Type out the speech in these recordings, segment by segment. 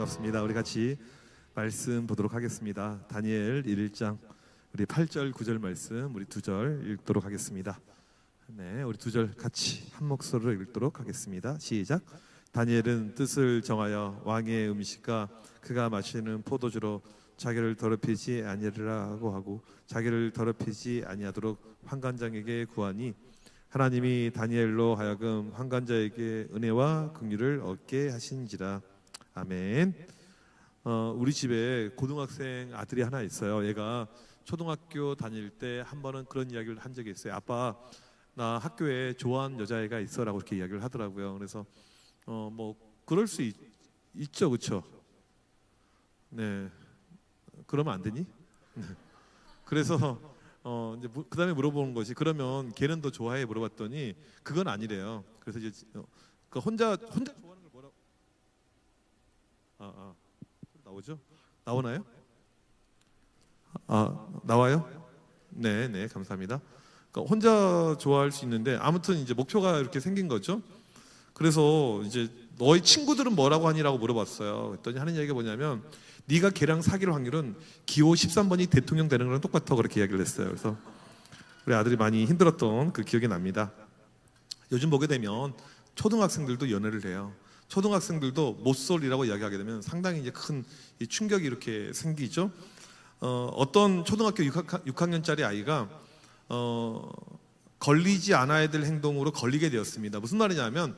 반갑습니다. 우리 같이 말씀 보도록 하겠습니다. 다니엘 1장 우리 8절 9절 말씀 우리 2절 읽도록 하겠습니다. 네, 우리 2절 같이 한 목소리로 읽도록 하겠습니다. 시작. 다니엘은 뜻을 정하여 왕의 음식과 그가 마시는 포도주로 자기를 더럽히지 아니하리라고 하고 자기를 더럽히지 아니하도록 환관장에게 구하니 하나님이 다니엘로 하여금 환관자에게 은혜와 긍휼을 얻게 하신지라. 아멘. 우리 집에 고등학생 아들이 하나 있어요. 얘가 초등학교 다닐 때 한 번은 그런 이야기를 한 적이 있어요. 아빠, 나 학교에 좋아하는 여자애가 있어라고 이렇게 이야기를 하더라고요. 그래서 뭐 그럴 수 있죠, 그렇죠? 네, 그러면 안 되니? 네. 그래서 이제 그다음에 물어보는 것이 그러면 걔는 더 좋아해 물어봤더니 그건 아니래요. 그래서 이제 그 혼자 좋아하는 걸 뭐라고? 나오죠? 나오나요? 나와요? 네, 감사합니다. 그러니까 혼자 좋아할 수 있는데 아무튼 이제 목표가 이렇게 생긴 거죠. 그래서 이제 너희 친구들은 뭐라고 하니라고 물어봤어요. 그랬더니 하는 얘기가 뭐냐면 네가 걔랑 사귈 확률은 기호 13번이 대통령 되는 거랑 똑같아 그렇게 이야기를 했어요. 그래서 우리 아들이 많이 힘들었던 그 기억이 납니다. 요즘 보게 되면 초등학생들도 연애를 해요. 초등학생들도 모쏠이라고 이야기하게 되면 상당히 이제 큰 충격이 이렇게 생기죠. 어떤 초등학교 6학년짜리 아이가 걸리지 않아야 될 행동으로 걸리게 되었습니다. 무슨 말이냐면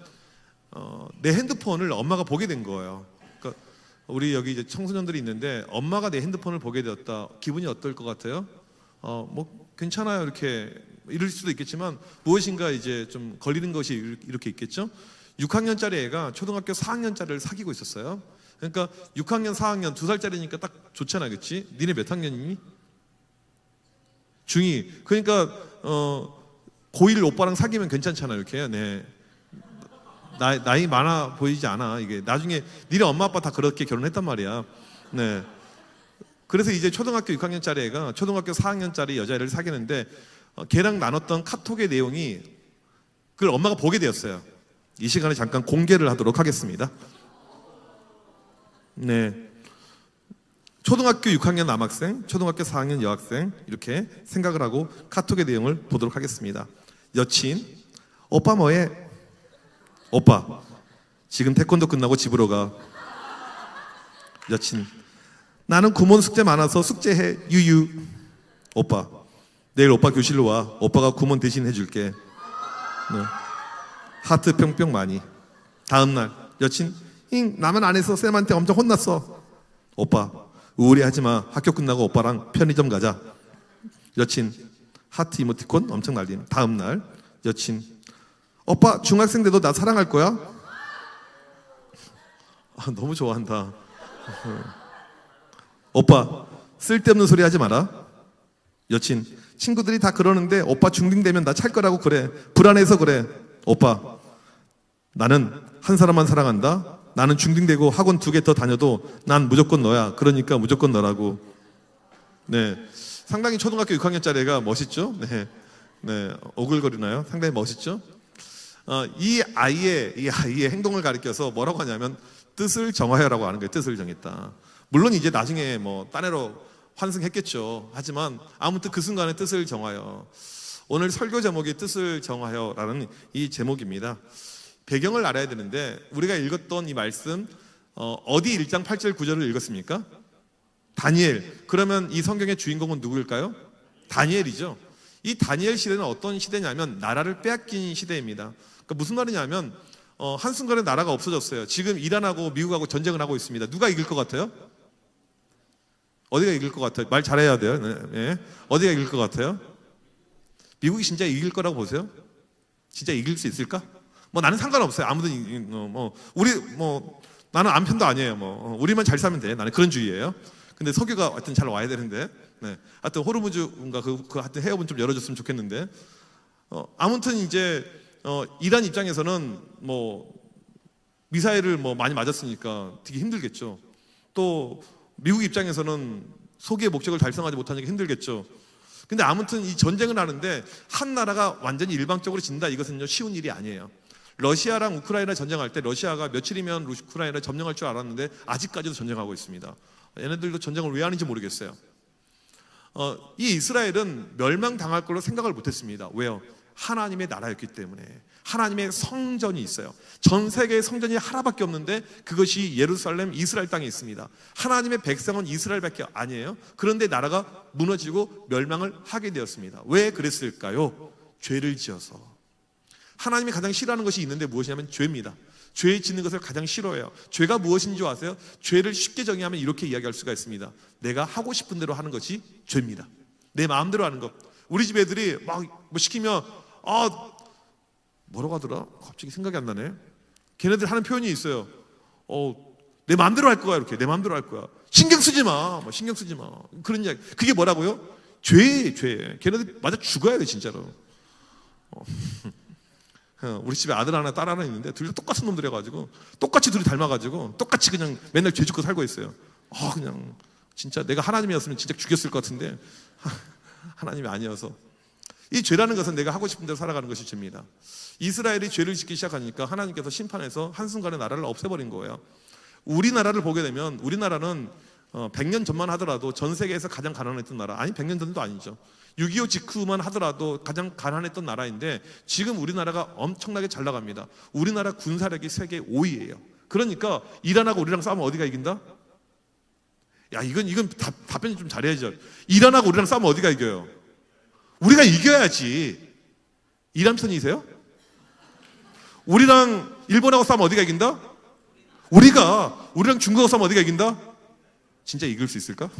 내 핸드폰을 엄마가 보게 된 거예요. 그러니까 우리 여기 이제 청소년들이 있는데 엄마가 내 핸드폰을 보게 되었다. 기분이 어떨 것 같아요? 뭐 괜찮아요 이렇게 이럴 수도 있겠지만 무엇인가 이제 좀 걸리는 것이 이렇게 있겠죠. 6학년짜리 애가 초등학교 4학년짜리를 사귀고 있었어요. 그러니까 6학년, 4학년 2살짜리니까 딱 좋잖아, 그렇지? 니네 몇 학년이니? 중2. 그러니까 고1 오빠랑 사귀면 괜찮잖아, 이렇게. 네. 나이 많아 보이지 않아. 이게 나중에 니네 엄마 아빠 다 그렇게 결혼했단 말이야. 네. 그래서 이제 초등학교 6학년짜리 애가 초등학교 4학년짜리 여자애를 사귀는데 걔랑 나눴던 카톡의 내용이 그걸 엄마가 보게 되었어요. 이 시간에 잠깐 공개를 하도록 하겠습니다. 네, 초등학교 6학년 남학생, 초등학교 4학년 여학생 이렇게 생각을 하고 카톡의 내용을 보도록 하겠습니다. 여친, 오빠 뭐해? 오빠, 지금 태권도 끝나고 집으로 가. 여친, 나는 구몬 숙제 많아서 숙제해. 유유. 오빠, 내일 오빠 교실로 와. 오빠가 구몬 대신 해줄게. 네. 하트 뿅뿅 많이. 다음날 여친, 나만 안 해서 쌤한테 엄청 혼났어. 오빠, 우울해하지 마. 학교 끝나고 오빠랑 편의점 가자. 여친, 하트 이모티콘 엄청 날림. 다음날 여친, 오빠 중학생 돼도 나 사랑할 거야? 너무 좋아한다. 오빠, 쓸데없는 소리 하지 마라. 여친, 친구들이 다 그러는데 오빠 중딩되면 나 찰 거라고 그래. 불안해서 그래. 오빠, 나는 한 사람만 사랑한다. 나는 중딩되고 학원 2개 더 다녀도 난 무조건 너야. 그러니까 무조건 너라고. 네, 상당히 초등학교 6학년짜리 애가 멋있죠? 네, 오글거리나요? 상당히 멋있죠? 이 아이의 행동을 가리켜서 뭐라고 하냐면 뜻을 정하여라고 하는 거예요. 뜻을 정했다. 물론 이제 나중에 뭐 딴 애로 환승했겠죠. 하지만 아무튼 그 순간에 뜻을 정하여. 오늘 설교 제목이 뜻을 정하여라는 이 제목입니다. 배경을 알아야 되는데 우리가 읽었던 이 말씀 어디 1장 8절 9절을 읽었습니까? 다니엘. 그러면 이 성경의 주인공은 누구일까요? 다니엘이죠. 이 다니엘 시대는 어떤 시대냐면 나라를 빼앗긴 시대입니다. 그러니까 무슨 말이냐면 한순간에 나라가 없어졌어요. 지금 이란하고 미국하고 전쟁을 하고 있습니다. 누가 이길 것 같아요? 어디가 이길 것 같아요? 말 잘해야 돼요. 네. 어디가 이길 것 같아요? 미국이 진짜 이길 거라고 보세요? 진짜 이길 수 있을까? 뭐 나는 상관없어요. 아무든 나는 암편도 아니에요. 우리만 잘 살면 돼. 나는 그런 주의예요. 근데 석유가 하여튼 잘 와야 되는데. 네. 하여튼 호르무즈인가 하여튼 해협은 좀 열어줬으면 좋겠는데. 아무튼 이제 이란 입장에서는 미사일을 많이 맞았으니까 되게 힘들겠죠. 또 미국 입장에서는 소기의 목적을 달성하지 못하니까 힘들겠죠. 근데 아무튼 이 전쟁을 하는데 한 나라가 완전히 일방적으로 진다 이것은요 쉬운 일이 아니에요. 러시아랑 우크라이나 전쟁할 때 러시아가 며칠이면 우크라이나를 점령할 줄 알았는데 아직까지도 전쟁하고 있습니다. 얘네들도 전쟁을 왜 하는지 모르겠어요. 이 이스라엘은 멸망당할 걸로 생각을 못했습니다. 왜요? 하나님의 나라였기 때문에. 하나님의 성전이 있어요. 전 세계의 성전이 하나밖에 없는데 그것이 예루살렘 이스라엘 땅에 있습니다. 하나님의 백성은 이스라엘밖에 아니에요. 그런데 나라가 무너지고 멸망을 하게 되었습니다. 왜 그랬을까요? 죄를 지어서. 하나님이 가장 싫어하는 것이 있는데 무엇이냐면 죄입니다. 죄 짓는 것을 가장 싫어해요. 죄가 무엇인 줄 아세요? 죄를 쉽게 정의하면 이렇게 이야기할 수가 있습니다. 내가 하고 싶은 대로 하는 것이 죄입니다. 내 마음대로 하는 것. 우리 집 애들이 막 뭐 시키면 뭐라고 하더라? 갑자기 생각이 안 나네. 걔네들 하는 표현이 있어요. 내 마음대로 할 거야. 이렇게 내 마음대로 할 거야. 신경 쓰지 마. 뭐 신경 쓰지 마. 그런 이야기. 그게 뭐라고요? 죄. 걔네들 맞아 죽어야 돼 진짜로. 우리 집에 아들 하나 딸 하나 있는데 둘 다 똑같은 놈들이어가지고 똑같이 둘이 닮아가지고 똑같이 그냥 맨날 죄 짓고 살고 있어요. 그냥 진짜 내가 하나님이었으면 진짜 죽였을 것 같은데 하나님이 아니어서. 이 죄라는 것은 내가 하고 싶은 대로 살아가는 것이 죄입니다. 이스라엘이 죄를 짓기 시작하니까 하나님께서 심판해서 한순간에 나라를 없애버린 거예요. 우리나라를 보게 되면 우리나라는 100년 전만 하더라도 전 세계에서 가장 가난했던 나라. 아니 100년 전도 아니죠. 6.25 직후만 하더라도 가장 가난했던 나라인데 지금 우리나라가 엄청나게 잘 나갑니다. 우리나라 군사력이 세계 5위예요. 그러니까 이란하고 우리랑 싸우면 어디가 이긴다? 야 이건 답변 좀 잘해야죠. 이란하고 우리랑 싸우면 어디가 이겨요? 우리가 이겨야지. 이란 편이세요? 우리랑 일본하고 싸우면 어디가 이긴다? 우리랑 중국하고 싸우면 어디가 이긴다? 진짜 이길 수 있을까?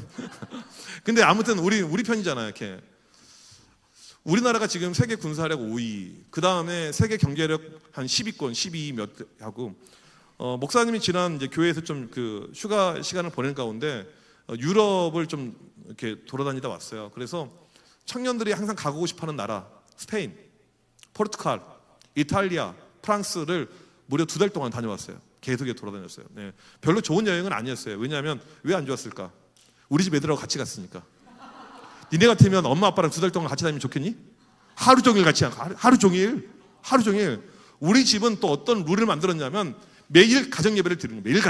근데 아무튼 우리 편이잖아요. 이렇게. 우리나라가 지금 세계 군사력 5위, 그 다음에 세계 경제력 한 10위권, 12위 몇 하고, 목사님이 지난 이제 교회에서 좀 그 휴가 시간을 보낸 가운데 유럽을 좀 이렇게 돌아다니다 왔어요. 그래서 청년들이 항상 가고 싶어하는 나라, 스페인, 포르투갈, 이탈리아, 프랑스를 무려 2달 동안 다녀왔어요. 계속 돌아다녔어요. 네. 별로 좋은 여행은 아니었어요. 왜냐하면 왜 안 좋았을까? 우리 집 애들하고 같이 갔으니까. 니네 같으면 엄마 아빠랑 2달 동안 같이 다니면 좋겠니? 하루 종일 같이 하루 종일. 우리 집은 또 어떤 룰을 만들었냐면 매일 가정예배를 드리는 거예요. 매일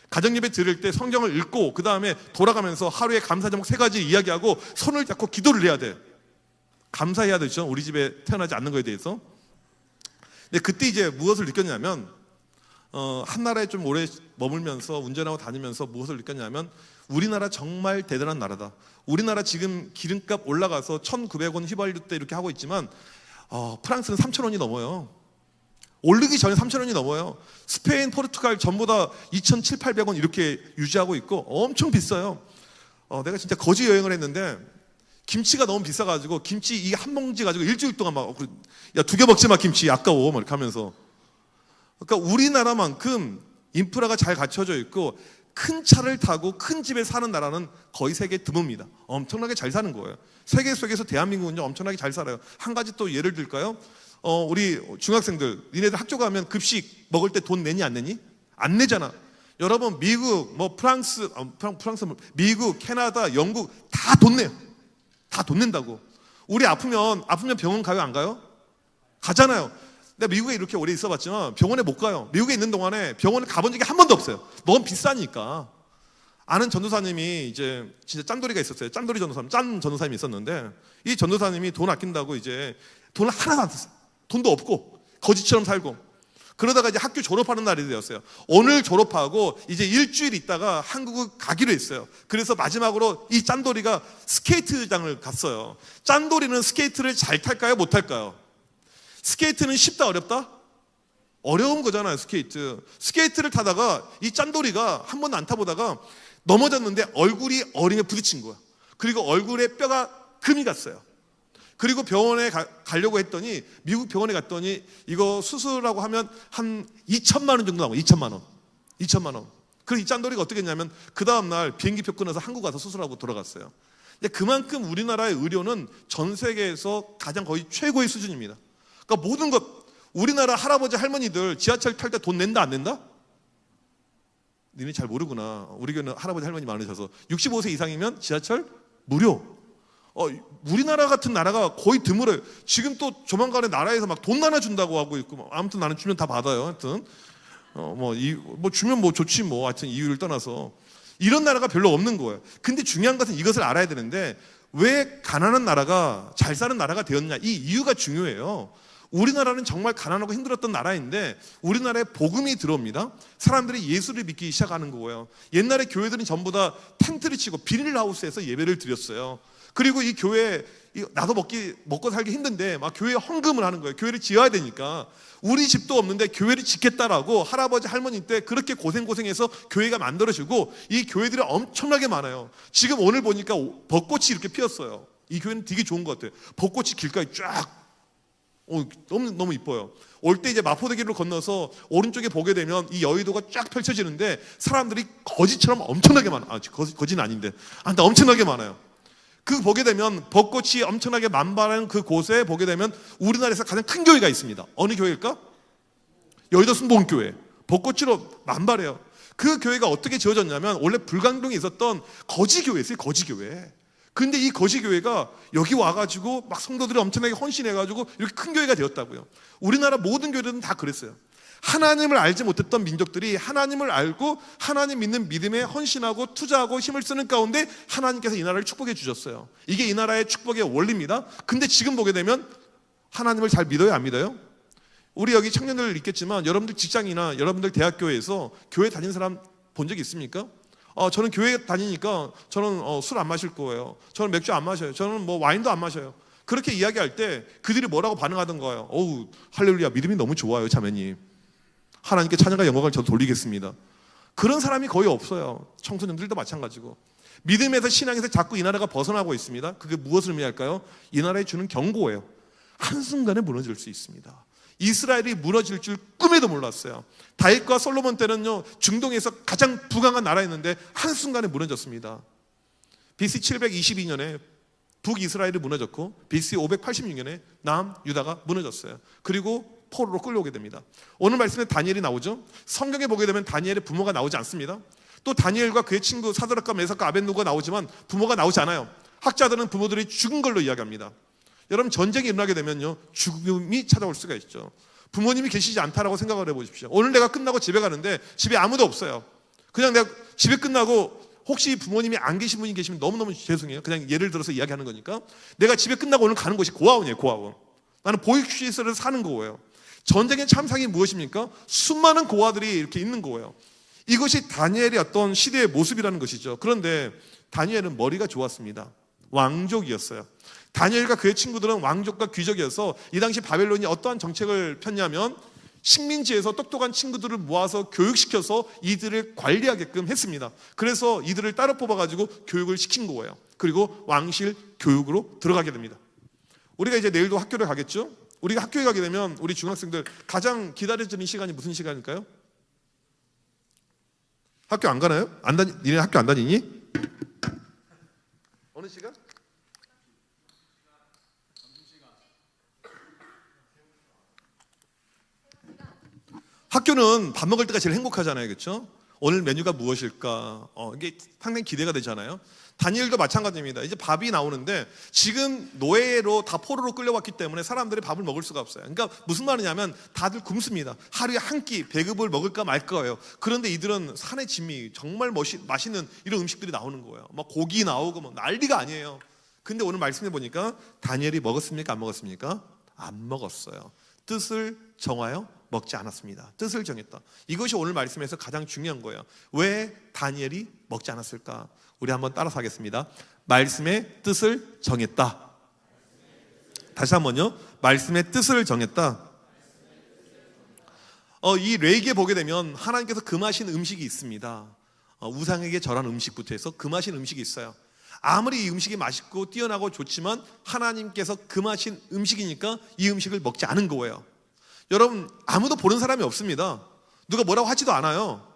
가정예배 드릴 때 성경을 읽고 그 다음에 돌아가면서 하루에 감사 제목 3가지 이야기하고 손을 잡고 기도를 해야 돼. 감사해야 되죠. 우리 집에 태어나지 않는 거에 대해서. 근데 그때 이제 무엇을 느꼈냐면 한 나라에 좀 오래 머물면서 운전하고 다니면서 무엇을 느꼈냐면 우리나라 정말 대단한 나라다. 우리나라 지금 기름값 올라가서 1,900원 휘발유 때 이렇게 하고 있지만 프랑스는 3,000원이 넘어요. 오르기 전에 3,000원이 넘어요. 스페인, 포르투갈 전부 다 2,700, 800원 이렇게 유지하고 있고 엄청 비싸요. 내가 진짜 거지 여행을 했는데 김치가 너무 비싸가지고 김치 이 한 봉지 가지고 일주일 동안 막 야 2개 먹지 마 김치 아까워 막 이렇게 하면서. 그러니까 우리나라만큼 인프라가 잘 갖춰져 있고 큰 차를 타고 큰 집에 사는 나라는 거의 세계에 드뭅니다. 엄청나게 잘 사는 거예요. 세계 속에서 대한민국은요 엄청나게 잘 살아요. 한 가지 또 예를 들까요? 우리 중학생들 니네들 학교 가면 급식 먹을 때 돈 내니 안 내니? 안 내잖아. 여러분 미국 프랑스 미국 캐나다 영국 다 돈 내요. 다 돈 낸다고. 우리 아프면 병원 가요 안 가요? 가잖아요. 내가 미국에 이렇게 오래 있어봤지만 병원에 못 가요. 미국에 있는 동안에 병원에 가본 적이 한 번도 없어요. 너무 비싸니까. 아는 전도사님이 이제 진짜 짠돌이가 있었어요. 짠돌이 전도사님, 짠 전도사님이 있었는데 이 전도사님이 돈 아낀다고 이제 돈을 하나도 안 썼어요. 돈도 없고 거지처럼 살고 그러다가 이제 학교 졸업하는 날이 되었어요. 오늘 졸업하고 이제 일주일 있다가 한국을 가기로 했어요. 그래서 마지막으로 이 짠돌이가 스케이트장을 갔어요. 짠돌이는 스케이트를 잘 탈까요? 못 탈까요? 스케이트는 쉽다 어렵다? 어려운 거잖아요. 스케이트를 타다가 이 짠돌이가 한 번도 안 타보다가 넘어졌는데 얼굴이 어림에 부딪힌 거야. 그리고 얼굴에 뼈가 금이 갔어요. 그리고 병원에 가려고 했더니 미국 병원에 갔더니 이거 수술하고 하면 한 2천만 원 정도 나와요. 2천만 원. 그리고 이 짠돌이가 어떻게 했냐면 그 다음날 비행기표 끊어서 한국 가서 수술하고 돌아갔어요. 근데 그만큼 우리나라의 의료는 전 세계에서 가장 거의 최고의 수준입니다. 그러니까 모든 것 우리나라 할아버지 할머니들 지하철 탈 때 돈 낸다 안 낸다? 니네 잘 모르구나. 우리 교회는 할아버지 할머니 많으셔서 65세 이상이면 지하철 무료. 우리나라 같은 나라가 거의 드물어요. 지금 또 조만간에 나라에서 막 돈 나눠준다고 하고 있고, 아무튼 나는 주면 다 받아요. 하여튼 뭐 주면 뭐 좋지 뭐. 하여튼 이유를 떠나서 이런 나라가 별로 없는 거예요. 근데 중요한 것은 이것을 알아야 되는데, 왜 가난한 나라가 잘 사는 나라가 되었냐, 이 이유가 중요해요. 우리나라는 정말 가난하고 힘들었던 나라인데 우리나라에 복음이 들어옵니다. 사람들이 예수를 믿기 시작하는 거예요. 옛날에 교회들은 전부 다 텐트를 치고 비닐하우스에서 예배를 드렸어요. 그리고 이 교회, 나도 먹고 살기 힘든데 막 교회에 헌금을 하는 거예요. 교회를 지어야 되니까. 우리 집도 없는데 교회를 짓겠다라고 할아버지 할머니 때 그렇게 고생해서 교회가 만들어지고, 이 교회들이 엄청나게 많아요. 지금 오늘 보니까 벚꽃이 이렇게 피었어요. 이 교회는 되게 좋은 것 같아요. 벚꽃이 길가에 쫙, 너무 이뻐요. 올 때 이제 마포대교를 건너서 오른쪽에 보게 되면 이 여의도가 쫙 펼쳐지는데 사람들이 거지처럼 엄청나게 많아요. 거지는 아닌데 근데 엄청나게 많아요. 그 보게 되면 벚꽃이 엄청나게 만발한 그 곳에 보게 되면 우리나라에서 가장 큰 교회가 있습니다. 어느 교회일까? 여의도 순복음교회. 벚꽃으로 만발해요. 그 교회가 어떻게 지어졌냐면 원래 불광동에 있었던 거지교회였어요. 거지교회. 근데 이 거지교회가 여기 와가지고 막 성도들이 엄청나게 헌신해가지고 이렇게 큰 교회가 되었다고요. 우리나라 모든 교회들은 다 그랬어요. 하나님을 알지 못했던 민족들이 하나님을 알고 하나님 믿는 믿음에 헌신하고 투자하고 힘을 쓰는 가운데 하나님께서 이 나라를 축복해 주셨어요. 이게 이 나라의 축복의 원리입니다. 근데 지금 보게 되면 하나님을 잘 믿어요, 안 믿어요? 우리 여기 청년들 있겠지만 여러분들 직장이나 여러분들 대학교에서 교회 다니는 사람 본 적 있습니까? 저는 교회 다니니까 저는 술 안 마실 거예요. 저는 맥주 안 마셔요. 저는 뭐 와인도 안 마셔요. 그렇게 이야기할 때 그들이 뭐라고 반응하던 거예요? 어우, 할렐루야, 믿음이 너무 좋아요, 자매님. 하나님께 찬양과 영광을 저도 돌리겠습니다. 그런 사람이 거의 없어요. 청소년들도 마찬가지고. 믿음에서 신앙에서 자꾸 이 나라가 벗어나고 있습니다. 그게 무엇을 의미할까요? 이 나라에 주는 경고예요. 한순간에 무너질 수 있습니다. 이스라엘이 무너질 줄 꿈에도 몰랐어요. 다윗과 솔로몬 때는요, 중동에서 가장 부강한 나라였는데 한순간에 무너졌습니다. BC 722년에 북이스라엘이 무너졌고 BC 586년에 남유다가 무너졌어요. 그리고 포로로 끌려오게 됩니다. 오늘 말씀에 다니엘이 나오죠. 성경에 보게 되면 다니엘의 부모가 나오지 않습니다. 또 다니엘과 그의 친구 사드락과 메삭과 아벳노고가 나오지만 부모가 나오지 않아요. 학자들은 부모들이 죽은 걸로 이야기합니다. 여러분, 전쟁이 일어나게 되면요, 죽음이 찾아올 수가 있죠. 부모님이 계시지 않다라고 생각을 해보십시오. 오늘 내가 끝나고 집에 가는데 집에 아무도 없어요. 그냥 내가 집에 끝나고 혹시 부모님이 안 계신 분이 계시면 너무너무 죄송해요. 그냥 예를 들어서 이야기하는 거니까. 내가 집에 끝나고 오늘 가는 곳이 고아원이에요. 고아원. 나는 보육시설에서 사는 거예요. 전쟁의 참상이 무엇입니까? 수많은 고아들이 이렇게 있는 거예요. 이것이 다니엘의 어떤 시대의 모습이라는 것이죠. 그런데 다니엘은 머리가 좋았습니다. 왕족이었어요. 다니엘과 그의 친구들은 왕족과 귀족이어서 이 당시 바벨론이 어떠한 정책을 폈냐면 식민지에서 똑똑한 친구들을 모아서 교육시켜서 이들을 관리하게끔 했습니다. 그래서 이들을 따로 뽑아가지고 교육을 시킨 거예요. 그리고 왕실 교육으로 들어가게 됩니다. 우리가 이제 내일도 학교를 가겠죠? 우리가 학교에 가게 되면 우리 중학생들 가장 기다려지는 시간이 무슨 시간일까요? 학교 안 가나요? 니네 학교 안 다니니? 어느 시간? 학교는 밥 먹을 때가 제일 행복하잖아요, 그렇죠? 오늘 메뉴가 무엇일까? 이게 상당히 기대가 되잖아요. 다니엘도 마찬가지입니다. 이제 밥이 나오는데 지금 노예로 다 포로로 끌려왔기 때문에 사람들이 밥을 먹을 수가 없어요. 그러니까 무슨 말이냐면 다들 굶습니다. 하루에 한 끼 배급을 먹을까 말 거예요. 그런데 이들은 산의 진미, 정말 맛있는 이런 음식들이 나오는 거예요. 막 고기 나오고 뭐 난리가 아니에요. 근데 오늘 말씀해 보니까 다니엘이 먹었습니까? 안 먹었습니까? 안 먹었어요. 뜻을 정하여 먹지 않았습니다. 뜻을 정했다. 이것이 오늘 말씀에서 가장 중요한 거예요. 왜 다니엘이 먹지 않았을까? 우리 한번 따라서 하겠습니다. 말씀의 뜻을 정했다. 다시 한번요. 말씀의 뜻을 정했다. 이 레위기에 보게 되면 하나님께서 금하신 음식이 있습니다. 우상에게 절한 음식부터 해서 금하신 음식이 있어요. 아무리 이 음식이 맛있고 뛰어나고 좋지만 하나님께서 금하신 음식이니까 이 음식을 먹지 않은 거예요. 여러분, 아무도 보는 사람이 없습니다. 누가 뭐라고 하지도 않아요.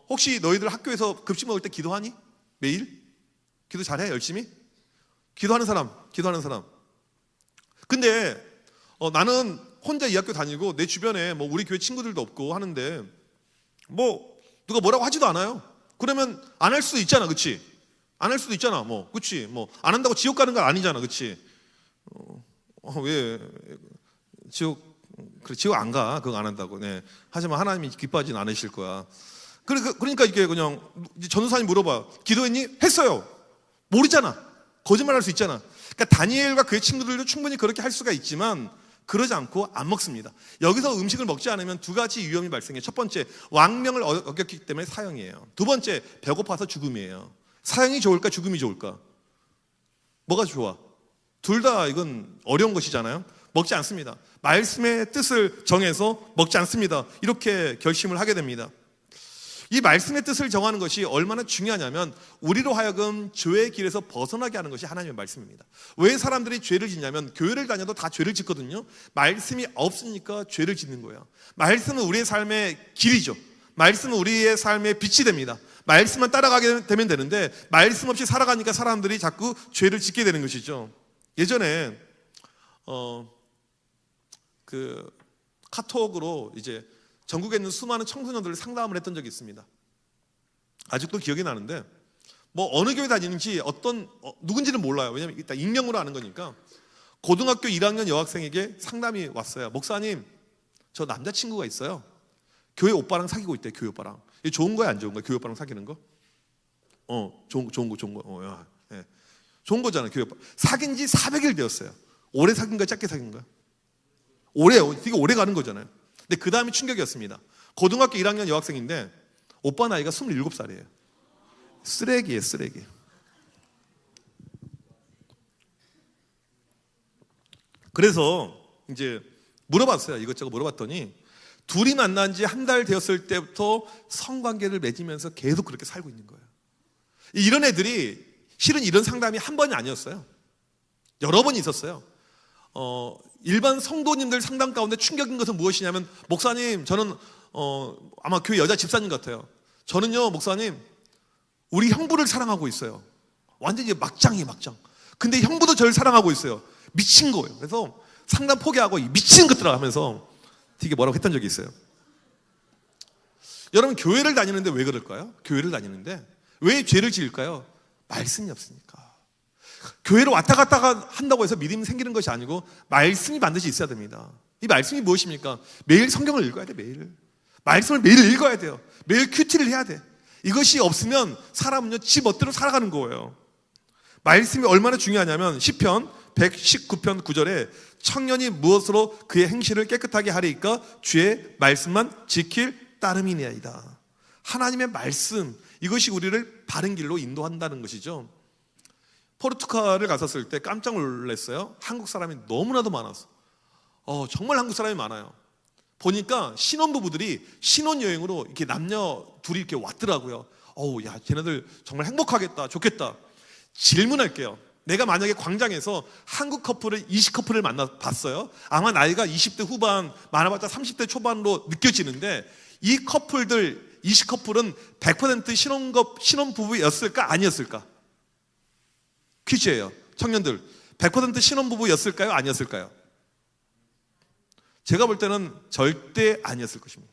혹시 너희들 학교에서 급식 먹을 때 기도하니? 매일? 기도 잘해? 열심히? 기도하는 사람. 근데 나는 혼자 이 학교 다니고 내 주변에 뭐 우리 교회 친구들도 없고 하는데 뭐 누가 뭐라고 하지도 않아요. 그러면 안 할 수도 있잖아, 그렇지? 안 할 수도 있잖아. 뭐, 그치? 뭐, 안 한다고 지옥 가는 건 아니잖아. 그치? 왜? 지옥 안 가. 그거 안 한다고. 네. 하지만 하나님이 기뻐하진 않으실 거야. 그러니까 이게 그냥, 전도사님 물어봐. 기도했니? 했어요. 모르잖아. 거짓말 할 수 있잖아. 그러니까 다니엘과 그의 친구들도 충분히 그렇게 할 수가 있지만, 그러지 않고 안 먹습니다. 여기서 음식을 먹지 않으면 두 가지 위험이 발생해요. 첫 번째, 왕명을 어겼기 때문에 사형이에요. 두 번째, 배고파서 죽음이에요. 사형이 좋을까, 죽음이 좋을까? 뭐가 좋아? 둘 다 이건 어려운 것이잖아요. 먹지 않습니다. 말씀의 뜻을 정해서 먹지 않습니다. 이렇게 결심을 하게 됩니다. 이 말씀의 뜻을 정하는 것이 얼마나 중요하냐면 우리로 하여금 죄의 길에서 벗어나게 하는 것이 하나님의 말씀입니다. 왜 사람들이 죄를 짓냐면 교회를 다녀도 다 죄를 짓거든요. 말씀이 없으니까 죄를 짓는 거예요. 말씀은 우리의 삶의 길이죠. 말씀은 우리의 삶의 빛이 됩니다. 말씀만 따라가게 되면 되는데 말씀 없이 살아가니까 사람들이 자꾸 죄를 짓게 되는 것이죠. 예전에 카톡으로 이제 전국에 있는 수많은 청소년들을 상담을 했던 적이 있습니다. 아직도 기억이 나는데 뭐 어느 교회 다니는지 누군지는 몰라요. 왜냐하면 일단 익명으로 아는 거니까. 고등학교 1학년 여학생에게 상담이 왔어요. 목사님, 저 남자친구가 있어요. 교회 오빠랑 사귀고 있대. 교회 오빠랑. 이게 좋은 거야 안 좋은 거야? 교회 오빠랑 사귀는 거? 좋은 거. 예. 좋은 거잖아. 교회 오빠. 사귄 지 400일 되었어요. 오래 사귄 거야? 짧게 사귄 거야? 되게 오래 가는 거잖아요. 근데 그 다음이 충격이었습니다. 고등학교 1학년 여학생인데 오빠 나이가 27살이에요. 쓰레기예요, 쓰레기. 그래서 이제 물어봤어요. 이것저것 물어봤더니 둘이 만난 지 한 달 되었을 때부터 성관계를 맺으면서 계속 그렇게 살고 있는 거예요. 이런 애들이 실은 이런 상담이 한 번이 아니었어요. 여러 번 있었어요. 일반 성도님들 상담 가운데 충격인 것은 무엇이냐면 목사님, 저는 아마 교회 여자 집사님 같아요. 저는요, 목사님, 우리 형부를 사랑하고 있어요. 완전히 막장이에요, 막장. 근데 형부도 저를 사랑하고 있어요. 미친 거예요. 그래서 상담 포기하고 미친 것들아 하면서 되게 뭐라고 했던 적이 있어요. 여러분, 교회를 다니는데 왜 그럴까요? 교회를 다니는데 왜 죄를 지을까요? 말씀이 없으니까. 교회로 왔다 갔다 한다고 해서 믿음이 생기는 것이 아니고 말씀이 반드시 있어야 됩니다. 이 말씀이 무엇입니까? 매일 성경을 읽어야 돼. 매일 말씀을 매일 읽어야 돼요. 매일 큐티를 해야 돼. 이것이 없으면 사람은요 지 멋대로 살아가는 거예요. 말씀이 얼마나 중요하냐면 시편 119편 9절에 청년이 무엇으로 그의 행실을 깨끗하게 하리이까? 주의 말씀만 지킬 따름이니이다. 하나님의 말씀, 이것이 우리를 바른 길로 인도한다는 것이죠. 포르투갈을 갔었을 때 깜짝 놀랐어요. 한국 사람이 너무나도 많았어. 정말 한국 사람이 많아요. 보니까 신혼부부들이 신혼여행으로 이렇게 남녀 둘이 이렇게 왔더라고요. 야, 쟤네들 정말 행복하겠다, 좋겠다. 질문할게요. 내가 만약에 광장에서 한국 커플을 20커플을 만나봤어요. 아마 나이가 20대 후반, 많아봤자 30대 초반으로 느껴지는데 이 커플들, 20커플은 100% 신혼부부였을까? 아니었을까? 퀴즈예요. 청년들, 100% 신혼부부였을까요? 아니었을까요? 제가 볼 때는 절대 아니었을 것입니다.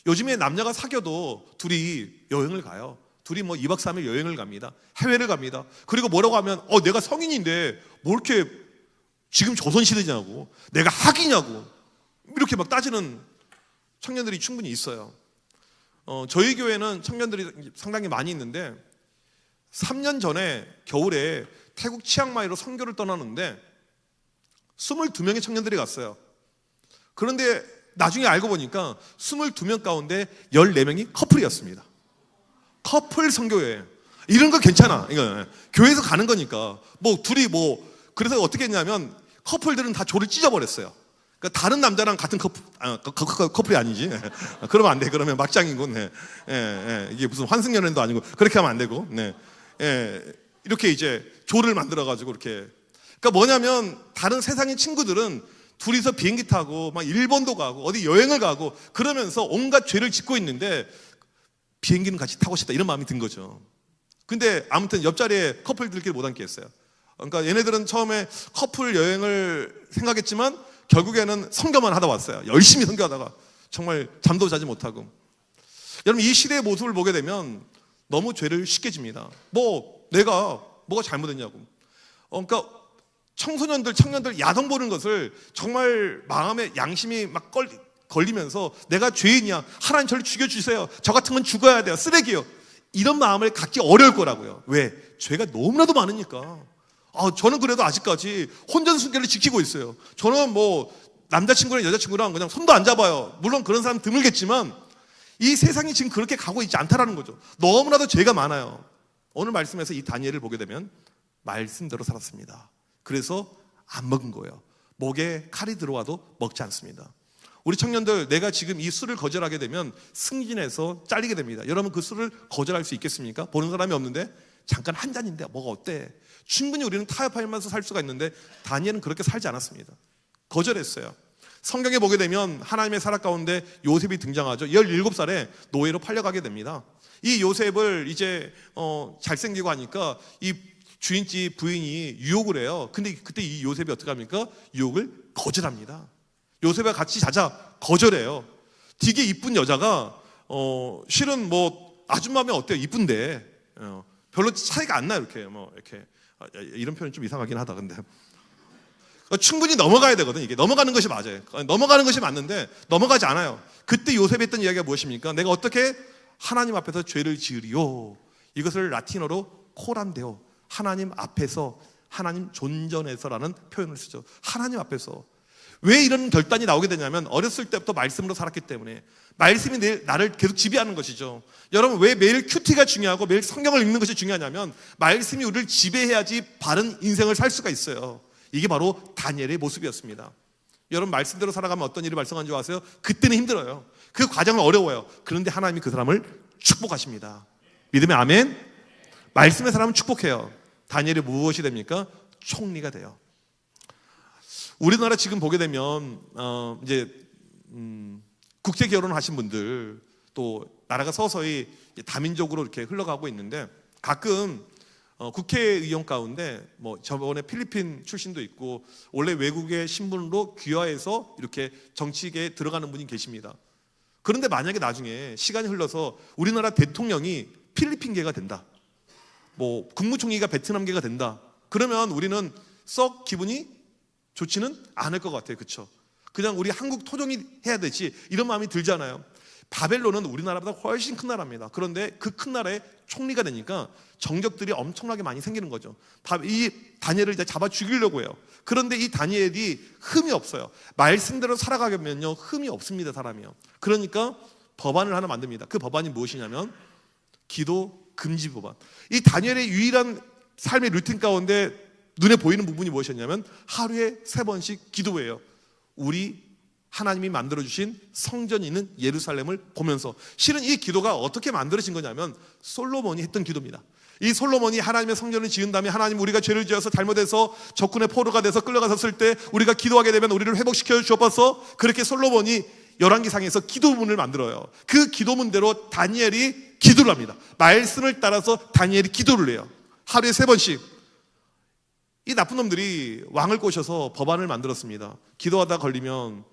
요즘에 남녀가 사귀어도 둘이 여행을 가요. 둘이 뭐 2박 3일 여행을 갑니다. 해외를 갑니다. 그리고 뭐라고 하면 내가 성인인데 뭐 이렇게 지금 조선시대냐고, 내가 학이냐고 이렇게 막 따지는 청년들이 충분히 있어요. 저희 교회는 청년들이 상당히 많이 있는데 3년 전에 겨울에 태국 치앙마이로 선교를 떠나는데 22명의 청년들이 갔어요. 그런데 나중에 알고 보니까 22명 가운데 14명이 커플이었습니다. 커플 선교여행. 이런 거 괜찮아. 이거 교회에서 가는 거니까. 둘이 그래서 어떻게 했냐면 커플들은 다 조를 찢어버렸어요. 그러니까 다른 남자랑 같은 커플이 아니지. 그러면 안 돼. 그러면 막장이고. 네. 이게 무슨 환승연애도 아니고 그렇게 하면 안 되고. 네. 이렇게 이제 조를 만들어가지고 이렇게. 그러니까 뭐냐면 다른 세상의 친구들은 둘이서 비행기 타고 막 일본도 가고 어디 여행을 가고 그러면서 온갖 죄를 짓고 있는데 비행기는 같이 타고 싶다 이런 마음이 든 거죠. 근데 아무튼 옆자리에 커플들끼리 못 앉겠어요. 그러니까 얘네들은 처음에 커플 여행을 생각했지만 결국에는 선교만 하다 왔어요. 열심히 선교하다가 정말 잠도 자지 못하고. 여러분, 이 시대의 모습을 보게 되면 너무 죄를 쉽게 집니다. 내가 뭐가 잘못했냐고. 그러니까 청소년들, 청년들 야동 보는 것을 정말 마음에 양심이 막 걸리면서 내가 죄인이야, 하나님 저를 죽여주세요, 저 같은 건 죽어야 돼요, 쓰레기요, 이런 마음을 갖기 어려울 거라고요. 왜? 죄가 너무나도 많으니까. 저는 그래도 아직까지 혼전순결을 지키고 있어요. 저는 뭐 남자친구랑 여자친구랑 그냥 손도 안 잡아요. 물론 그런 사람 드물겠지만 이 세상이 지금 그렇게 가고 있지 않다라는 거죠. 너무나도 죄가 많아요. 오늘 말씀에서 이 다니엘을 보게 되면 말씀대로 살았습니다. 그래서 안 먹은 거예요. 목에 칼이 들어와도 먹지 않습니다. 우리 청년들, 내가 지금 이 술을 거절하게 되면 승진해서 잘리게 됩니다. 여러분, 그 술을 거절할 수 있겠습니까? 보는 사람이 없는데 잠깐 한 잔인데 뭐가 어때? 충분히 우리는 타협하면서 살 수가 있는데 다니엘은 그렇게 살지 않았습니다. 거절했어요. 성경에 보게 되면 하나님의 사람 가운데 요셉이 등장하죠. 17살에 노예로 팔려가게 됩니다. 이 요셉을 이제 잘생기고 하니까 이 주인집 부인이 유혹을 해요. 근데 그때 이 요셉이 어떻게 합니까? 유혹을 거절합니다. 요셉과 같이 자자, 거절해요. 되게 이쁜 여자가 실은 뭐 아줌마면 어때요? 이쁜데 별로 차이가 안 나요. 이렇게 이런 표현 좀 이상하긴 하다. 근데 충분히 넘어가야 되거든. 이게 넘어가는 것이 맞아요. 넘어가는 것이 맞는데 넘어가지 않아요. 그때 요셉이 했던 이야기가 무엇입니까? 내가 어떻게 하나님 앞에서 죄를 지으리요? 이것을 라틴어로 코란데오, 하나님 앞에서, 하나님 존전에서라는 표현을 쓰죠. 하나님 앞에서. 왜 이런 결단이 나오게 되냐면 어렸을 때부터 말씀으로 살았기 때문에 말씀이 나를 계속 지배하는 것이죠. 여러분, 왜 매일 큐티가 중요하고 매일 성경을 읽는 것이 중요하냐면 말씀이 우리를 지배해야지 바른 인생을 살 수가 있어요. 이게 바로 다니엘의 모습이었습니다. 여러분, 말씀대로 살아가면 어떤 일이 발생한 줄 아세요? 그때는 힘들어요. 그 과정은 어려워요. 그런데 하나님이 그 사람을 축복하십니다. 믿음의 아멘. 말씀의 사람은 축복해요. 다니엘이 무엇이 됩니까? 총리가 돼요. 우리나라 지금 보게 되면 이제 국제 결혼하신 분들, 또 나라가 서서히 다민족으로 이렇게 흘러가고 있는데 가끔 국회의원 가운데 뭐 저번에 필리핀 출신도 있고 원래 외국의 신분으로 귀화해서 이렇게 정치계에 들어가는 분이 계십니다. 그런데 만약에 나중에 시간이 흘러서 우리나라 대통령이 필리핀계가 된다, 뭐 국무총리가 베트남계가 된다, 그러면 우리는 썩 기분이 좋지는 않을 것 같아요. 그렇죠? 그냥 우리 한국 토종이 해야 되지 이런 마음이 들잖아요. 바벨론은 우리나라보다 훨씬 큰 나라입니다. 그런데 그 큰 나라의 총리가 되니까 정적들이 엄청나게 많이 생기는 거죠. 이 다니엘을 이제 잡아 죽이려고 해요. 그런데 이 다니엘이 흠이 없어요. 말씀대로 살아가면요 흠이 없습니다, 사람이요. 그러니까 법안을 하나 만듭니다. 그 법안이 무엇이냐면 기도 금지 법안. 이 다니엘의 유일한 삶의 루틴 가운데 눈에 보이는 부분이 무엇이었냐면 하루에 3번씩 기도해요. 우리 하나님이 만들어주신 성전이 있는 예루살렘을 보면서. 실은 이 기도가 어떻게 만들어진 거냐면 솔로몬이 했던 기도입니다. 이 솔로몬이 하나님의 성전을 지은 다음에 하나님, 우리가 죄를 지어서 잘못해서 적군의 포로가 돼서 끌려갔었을 때 우리가 기도하게 되면 우리를 회복시켜 주옵소서. 그렇게 솔로몬이 열왕기상에서 기도문을 만들어요. 그 기도문대로 다니엘이 기도를 합니다. 말씀을 따라서 다니엘이 기도를 해요. 하루에 3번씩. 이 나쁜 놈들이 왕을 꼬셔서 법안을 만들었습니다. 기도하다 걸리면,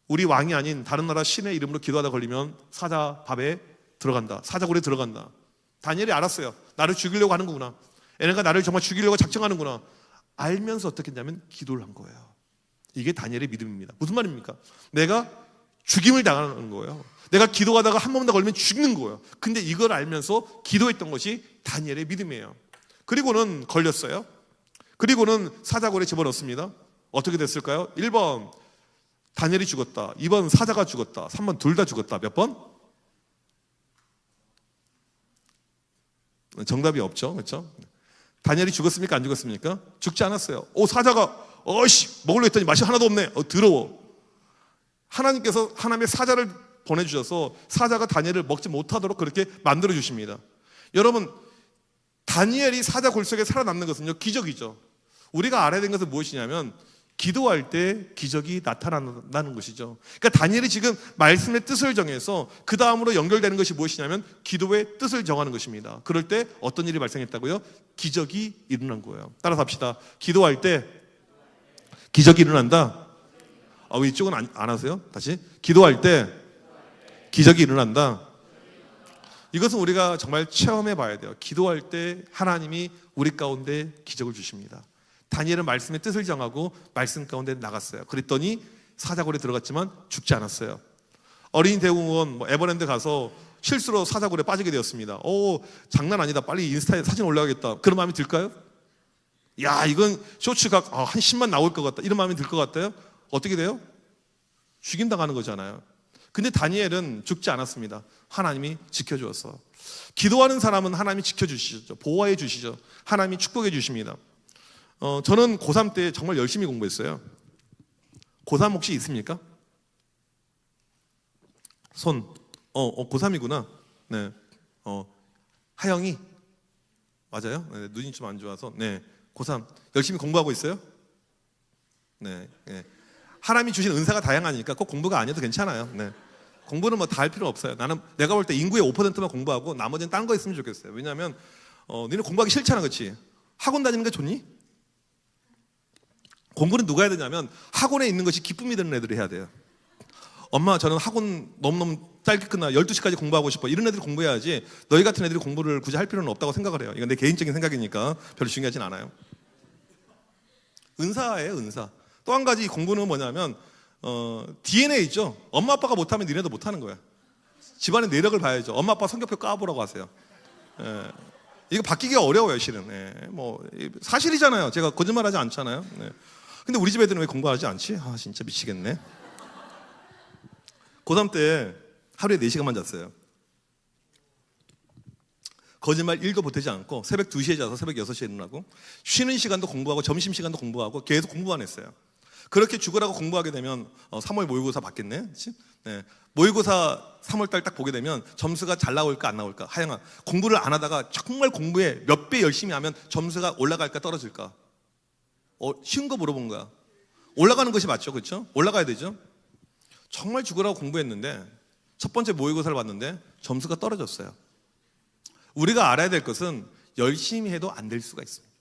우리 왕이 아닌 다른 나라 신의 이름으로 기도하다 걸리면 사자 밥에 들어간다, 사자굴에 들어간다. 다니엘이 알았어요. 나를 죽이려고 하는구나, 얘네가 나를 정말 죽이려고 작정하는구나. 알면서 어떻게 했냐면 기도를 한 거예요. 이게 다니엘의 믿음입니다. 무슨 말입니까? 내가 죽임을 당하는 거예요. 내가 기도하다가 한 번 더 걸리면 죽는 거예요. 근데 이걸 알면서 기도했던 것이 다니엘의 믿음이에요. 그리고는 걸렸어요. 그리고는 사자굴에 집어넣습니다. 어떻게 됐을까요? 1번 다니엘이 죽었다, 2번 사자가 죽었다, 3번 둘 다 죽었다. 몇 번? 정답이 없죠. 그렇죠? 다니엘이 죽었습니까? 안 죽었습니까? 죽지 않았어요. 사자가 먹으려 했더니 맛이 하나도 없네. 더러워. 하나님께서 하나님의 사자를 보내주셔서 사자가 다니엘을 먹지 못하도록 그렇게 만들어 주십니다. 여러분, 다니엘이 사자 굴 속에 살아남는 것은요 기적이죠. 우리가 알아야 되는 것은 무엇이냐면 기도할 때 기적이 나타난다는 것이죠. 그러니까 다니엘이 지금 말씀의 뜻을 정해서 그 다음으로 연결되는 것이 무엇이냐면 기도의 뜻을 정하는 것입니다. 그럴 때 어떤 일이 발생했다고요? 기적이 일어난 거예요. 따라서 합시다. 기도할 때 기적이 일어난다. 왜 이쪽은 안 하세요? 다시. 기도할 때 기적이 일어난다. 이것은 우리가 정말 체험해 봐야 돼요. 기도할 때 하나님이 우리 가운데 기적을 주십니다. 다니엘은 말씀의 뜻을 정하고 말씀 가운데 나갔어요. 그랬더니 사자굴에 들어갔지만 죽지 않았어요. 어린이 대공원 에버랜드 가서 실수로 사자굴에 빠지게 되었습니다. 오, 장난 아니다. 빨리 인스타에 사진 올라가겠다. 그런 마음이 들까요? 야, 이건 쇼츠가 한 10만 나올 것 같다. 이런 마음이 들 것 같아요? 어떻게 돼요? 죽임당하는 거잖아요. 근데 다니엘은 죽지 않았습니다. 하나님이 지켜주었어. 기도하는 사람은 하나님이 지켜주시죠. 보호해 주시죠. 하나님이 축복해 주십니다. 저는 고3 때 정말 열심히 공부했어요. 고3 혹시 있습니까? 손. 고3이구나. 네. 하영이. 맞아요? 네, 눈이 좀 안 좋아서. 네. 고3. 열심히 공부하고 있어요? 네. 네. 하나님이 주신 은사가 다양하니까 꼭 공부가 아니어도 괜찮아요. 네. 공부는 뭐 다 할 필요 없어요. 나는 내가 볼 때 인구의 5%만 공부하고 나머지는 딴 거 있으면 좋겠어요. 왜냐하면 너는 공부하기 싫잖아, 그렇지? 학원 다니는 게 좋니? 공부는 누가 해야 되냐면 학원에 있는 것이 기쁨이 되는 애들이 해야 돼요. 엄마, 저는 학원 너무너무 짧게 끝나 12시까지 공부하고 싶어. 이런 애들이 공부해야지 너희 같은 애들이 공부를 굳이 할 필요는 없다고 생각을 해요. 이건 내 개인적인 생각이니까 별로 중요하진 않아요. 은사예요, 은사. 또 한 가지 공부는 뭐냐면 DNA죠. 엄마 아빠가 못하면 니네도 못하는 거야. 집안의 내력을 봐야죠. 엄마 아빠 성적표 까보라고 하세요. 예. 이거 바뀌기가 어려워요, 실은. 예. 뭐 사실이잖아요. 제가 거짓말하지 않잖아요. 예. 근데 우리 집 애들은 왜 공부하지 않지? 아, 진짜 미치겠네. 고3 때 하루에 4시간만 잤어요. 거짓말 1도 보태지 않고 새벽 2시에 자서 새벽 6시에 일어나고 쉬는 시간도 공부하고 점심시간도 공부하고 계속 공부만 했어요. 그렇게 죽으라고 공부하게 되면 3월 모의고사 받겠네. 그치? 네. 모의고사 3월달 딱 보게 되면 점수가 잘 나올까 안 나올까. 하영아, 공부를 안 하다가 정말 공부에 몇 배 열심히 하면 점수가 올라갈까 떨어질까. 쉬운 거 물어본 거야. 올라가는 것이 맞죠, 그렇죠? 올라가야 되죠. 정말 죽으라고 공부했는데 첫 번째 모의고사를 봤는데 점수가 떨어졌어요. 우리가 알아야 될 것은 열심히 해도 안 될 수가 있습니다.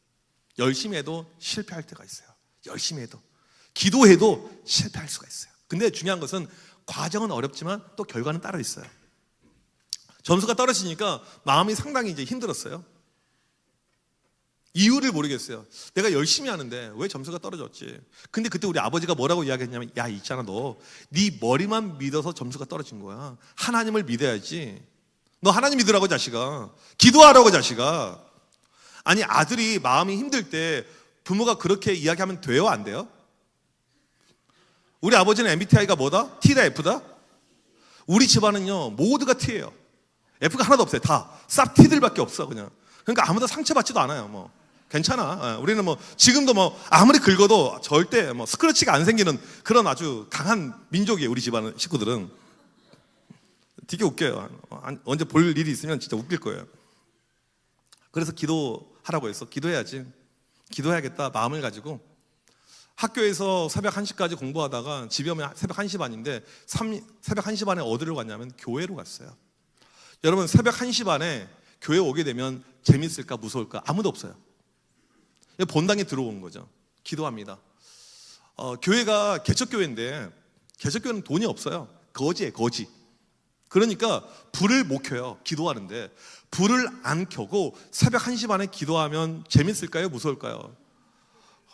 열심히 해도 실패할 때가 있어요. 열심히 해도. 기도해도 실패할 수가 있어요. 근데 중요한 것은 과정은 어렵지만 또 결과는 따로 있어요. 점수가 떨어지니까 마음이 상당히 이제 힘들었어요. 이유를 모르겠어요. 내가 열심히 하는데 왜 점수가 떨어졌지? 근데 그때 우리 아버지가 뭐라고 이야기했냐면, 야, 있잖아, 너 네 머리만 믿어서 점수가 떨어진 거야. 하나님을 믿어야지. 너 하나님 믿으라고, 자식아. 기도하라고, 자식아. 아니, 아들이 마음이 힘들 때 부모가 그렇게 이야기하면 돼요, 안 돼요? 우리 아버지는 MBTI가 뭐다? T다, F다? 우리 집안은요 모두가 T예요. F가 하나도 없어요. 다 쌉 T들밖에 없어. 그냥. 그러니까 아무도 상처받지도 않아요. 뭐 괜찮아. 우리는 뭐 지금도 뭐 아무리 긁어도 절대 뭐 스크래치가 안 생기는 그런 아주 강한 민족이에요. 우리 집안 식구들은. 되게 웃겨요. 언제 볼 일이 있으면 진짜 웃길 거예요. 그래서 기도하라고 했어. 기도해야지. 기도해야겠다 마음을 가지고 학교에서 새벽 1시까지 공부하다가 집에 오면 새벽 1시 반인데 새벽 1시 반에 어디로 갔냐면 교회로 갔어요. 여러분, 새벽 1시 반에 교회 오게 되면 재밌을까 무서울까? 아무도 없어요. 본당에 들어오는 거죠. 기도합니다. 교회가 개척교회인데 개척교회는 돈이 없어요. 거지예요, 거지. 그러니까 불을 못 켜요. 기도하는데 불을 안 켜고 새벽 1시 반에 기도하면 재밌을까요? 무서울까요?